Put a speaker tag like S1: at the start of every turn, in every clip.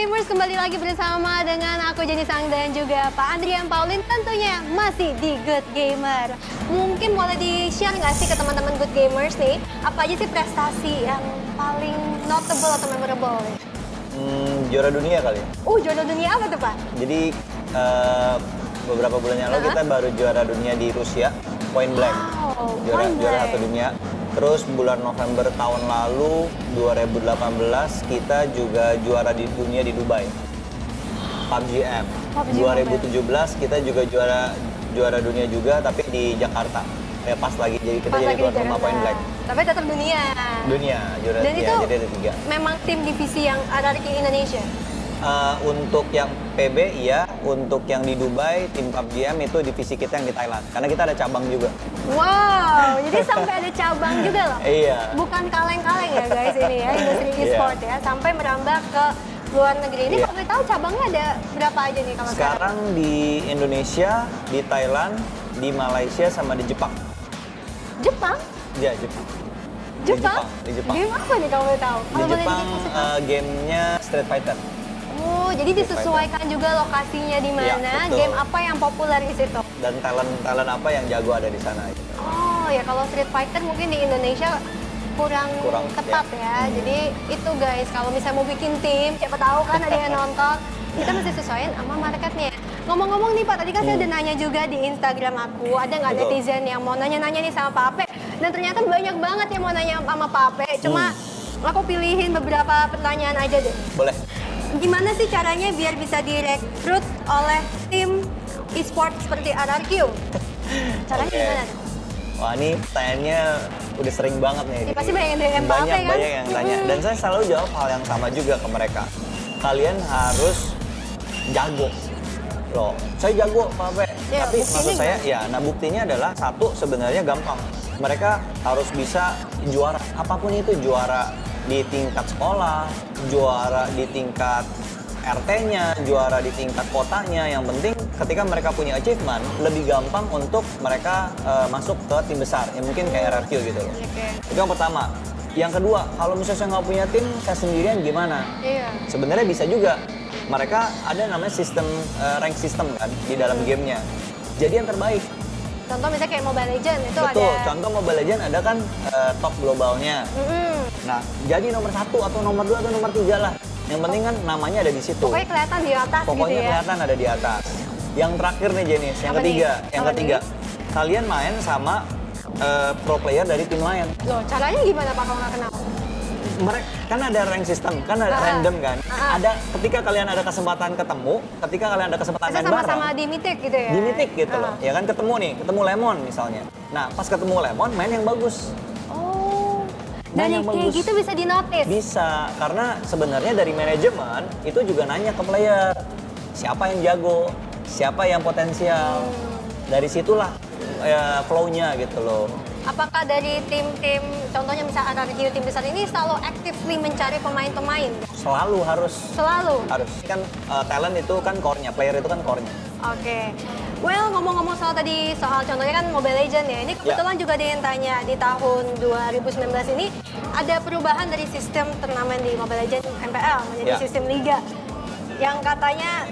S1: Gamers, kembali lagi bersama dengan aku Jenny Sang dan juga Pak Andrian Paulin, tentunya masih di Good Gamer. Mungkin boleh di-share nggak sih ke teman-teman Good Gamers nih, apa aja sih prestasi yang paling notable atau memorable nih?
S2: Juara dunia kali ya.
S1: Juara dunia apa tuh Pak?
S2: Jadi beberapa bulan yang lalu kita baru juara dunia di Rusia, Point Blank.
S1: Wow,
S2: Juara satu dunia. Terus bulan November tahun lalu 2018 kita juga juara di dunia di Dubai. PUBG M. 2017 kita juga juara dunia juga tapi di Jakarta. Ya pas lagi jadi kita jadi tuan rumah Point Blank.
S1: Tapi tetap dunia.
S2: Dunia juara.
S1: Dan
S2: ya,
S1: itu
S2: jadi ada 3.
S1: Memang tim divisi yang ada di Indonesia.
S2: Untuk yang PB iya, untuk yang di Dubai, tim PUBG M itu divisi kita yang di Thailand. Karena kita ada cabang juga.
S1: Wow, jadi sampai ada cabang juga loh.
S2: Iya.
S1: Bukan kaleng-kaleng ya guys ini ya, industri e-sport ya. Sampai merambah ke luar negeri. Ini kalau boleh tahu cabangnya ada berapa aja nih kalau
S2: sekarang? Di Indonesia, di Thailand, di Malaysia, sama di Jepang.
S1: Jepang?
S2: Iya, Jepang.
S1: Jepang?
S2: Di Jepang.
S1: Game apa nih kalau boleh tahu?
S2: Di Jepang gamenya Street Fighter.
S1: Oh, jadi disesuaikan juga lokasinya di mana,
S2: betul.
S1: game apa yang populer di situ.
S2: Dan talent apa yang jago ada di sana gitu.
S1: Oh, ya kalau Street Fighter mungkin di Indonesia kurang tepat ya. Jadi itu guys, kalau misalnya mau bikin tim, siapa tahu kan ada yang nonton, kita mesti sesuaiin sama marketnya. Ngomong-ngomong nih Pak, tadi kan saya udah nanya juga di Instagram aku, ada nggak netizen yang mau nanya-nanya nih sama Pak Ape? Dan ternyata banyak banget yang mau nanya sama Pak Ape, cuma aku pilihin beberapa pertanyaan aja deh.
S2: Boleh.
S1: Gimana sih caranya biar bisa direkrut oleh tim e-sport seperti RRQ? Caranya gimana?
S2: Wah, ini pertanyaannya udah sering banget nih.
S1: Ya, pasti banyak yang DM Pak Ape kan?
S2: Banyak yang tanya. Dan saya selalu jawab hal yang sama juga ke mereka. Kalian harus jago. Loh, saya jago Pak Ape.
S1: Ya,
S2: tapi maksud saya, buktinya adalah satu sebenarnya gampang. Mereka harus bisa juara. Apapun itu, juara di tingkat sekolah, juara di tingkat RT-nya, juara di tingkat kotanya. Yang penting ketika mereka punya achievement, lebih gampang untuk mereka masuk ke tim besar, yang mungkin kayak RRQ gitu loh. Itu yang pertama. Yang kedua, kalau misalnya saya nggak punya tim, saya sendirian gimana?
S1: Iya.
S2: Sebenarnya bisa juga. Mereka ada namanya sistem rank system kan di dalam gamenya. Jadi yang terbaik.
S1: Contoh misalnya kayak Mobile Legends itu ada.
S2: Betul, contoh Mobile Legends ada kan top globalnya. Nah, jadi nomor 1 atau nomor 2 atau nomor 3 lah. Yang penting kan namanya ada di situ.
S1: Pokoknya kelihatan di atas
S2: Pokoknya
S1: gitu ya.
S2: kelihatan ada di atas. Yang terakhir nih Jenis, yang ketiga. Kalian main sama pro player dari tim lain.
S1: Loh, caranya gimana Pak kalau nggak kenal?
S2: Mereka kan ada rank system, kan ada random kan. Ada ketika kalian ada kesempatan ketemu, ketika kalian ada kesempatan main bareng.
S1: Sama-sama di Mythic gitu ya.
S2: Di Mythic gitu loh. Ya kan ketemu Lemon misalnya. Nah, pas ketemu Lemon main yang bagus.
S1: Oh.
S2: Main
S1: Dan kayak gitu bisa di-notice?
S2: Bisa, karena sebenarnya dari manajemen itu juga nanya ke player. Siapa yang jago, siapa yang potensial. Dari situlah flow-nya gitu loh.
S1: Apakah dari tim-tim, contohnya misalnya RRQ tim besar ini selalu actively mencari pemain-pemain?
S2: Selalu harus.
S1: Selalu?
S2: Harus. Kan talent itu kan core-nya, player itu kan core-nya.
S1: Oke. Well, ngomong-ngomong soal contohnya kan Mobile Legends ya. Ini kebetulan juga ada yang tanya di tahun 2019 ini ada perubahan dari sistem turnamen di Mobile Legends MPL menjadi sistem liga. Yang katanya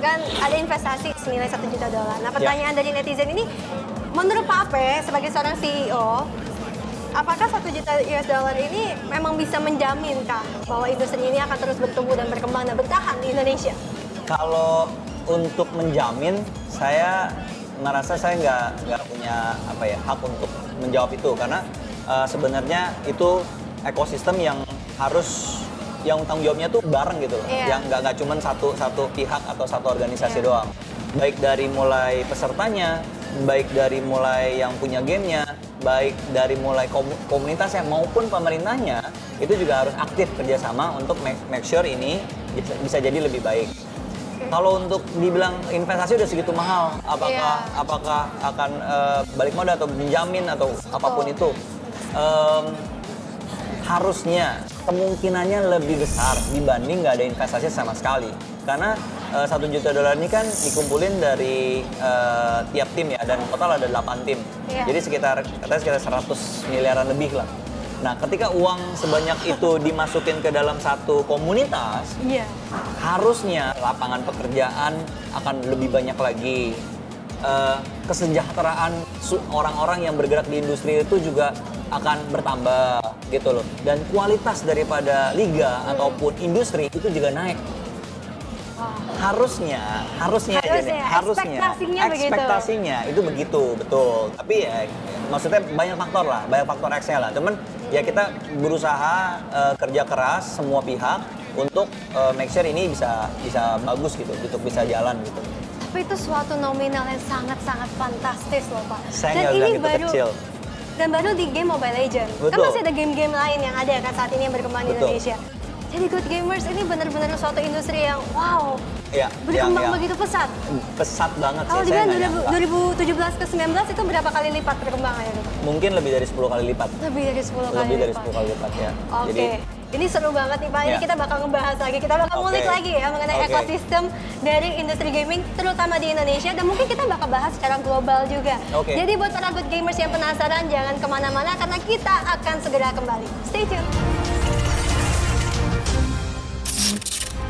S1: kan ada investasi senilai $1 juta. Nah, pertanyaan dari netizen ini, menurut Pak Ape sebagai seorang CEO, apakah $1 juta ini memang bisa menjaminkah bahwa industri ini akan terus bertumbuh dan berkembang dan bertahan di Indonesia?
S2: Kalau untuk menjamin, saya merasa saya nggak punya hak untuk menjawab itu karena sebenarnya itu ekosistem yang harus tanggung jawabnya tuh bareng gitu loh. Yang nggak cuma satu pihak atau satu organisasi doang. Baik dari mulai pesertanya, baik dari mulai yang punya gamenya, baik dari mulai komunitasnya maupun pemerintahnya, itu juga harus aktif kerjasama untuk make sure ini bisa jadi lebih baik. Kalau untuk dibilang investasi udah segitu mahal, apakah akan balik modal atau menjamin atau apapun itu, harusnya kemungkinannya lebih besar dibanding nggak ada investasi sama sekali. Karena $1 juta ini kan dikumpulin dari tiap tim ya, dan total ada 8 tim. Jadi katanya sekitar 100 miliaran lebih lah. Nah, ketika uang sebanyak itu dimasukin ke dalam satu komunitas,
S1: Iya.
S2: harusnya lapangan pekerjaan akan lebih banyak lagi. Kesejahteraan orang-orang yang bergerak di industri itu juga akan bertambah gitu loh. Dan kualitas daripada liga ataupun industri itu juga naik. Harusnya aja nih, ekspektasinya itu begitu, betul. Tapi ya maksudnya banyak faktor X-nya lah. Cuman ya kita berusaha kerja keras semua pihak untuk make sure ini bisa bagus gitu, untuk bisa jalan gitu.
S1: Tapi itu suatu nominal yang sangat-sangat fantastis loh Pak.
S2: Saya
S1: Dan
S2: nggak
S1: ini
S2: bilang itu
S1: baru
S2: kecil.
S1: dan baru di game Mobile Legends. Kan
S2: Betul.
S1: masih ada game-game lain yang ada kan saat ini yang berkembang di
S2: Betul.
S1: Indonesia. Jadi Good Gamers ini benar-benar suatu industri yang wow,
S2: Ya,
S1: berkembang
S2: yang
S1: begitu pesat.
S2: pesat banget
S1: Kalau
S2: sih, saya
S1: dibilang
S2: nggak nyangka.
S1: 2017 ke 19 itu berapa kali lipat perkembangannya tuh?
S2: Mungkin lebih dari 10 kali lipat.
S1: Lebih dari 10 kali
S2: Lebih dari
S1: lipat.
S2: 10 kali lipat ya.
S1: Oke, ini seru banget nih Pak. Ini
S2: Ya.
S1: kita bakal ngebahas lagi, kita bakal
S2: Oke.
S1: ngulik lagi ya mengenai
S2: Oke.
S1: ekosistem dari industri gaming, terutama di Indonesia. Dan mungkin kita bakal bahas secara global juga.
S2: Oke.
S1: Jadi buat para Good Gamers yang penasaran, jangan kemana-mana karena kita akan segera kembali. Stay tune.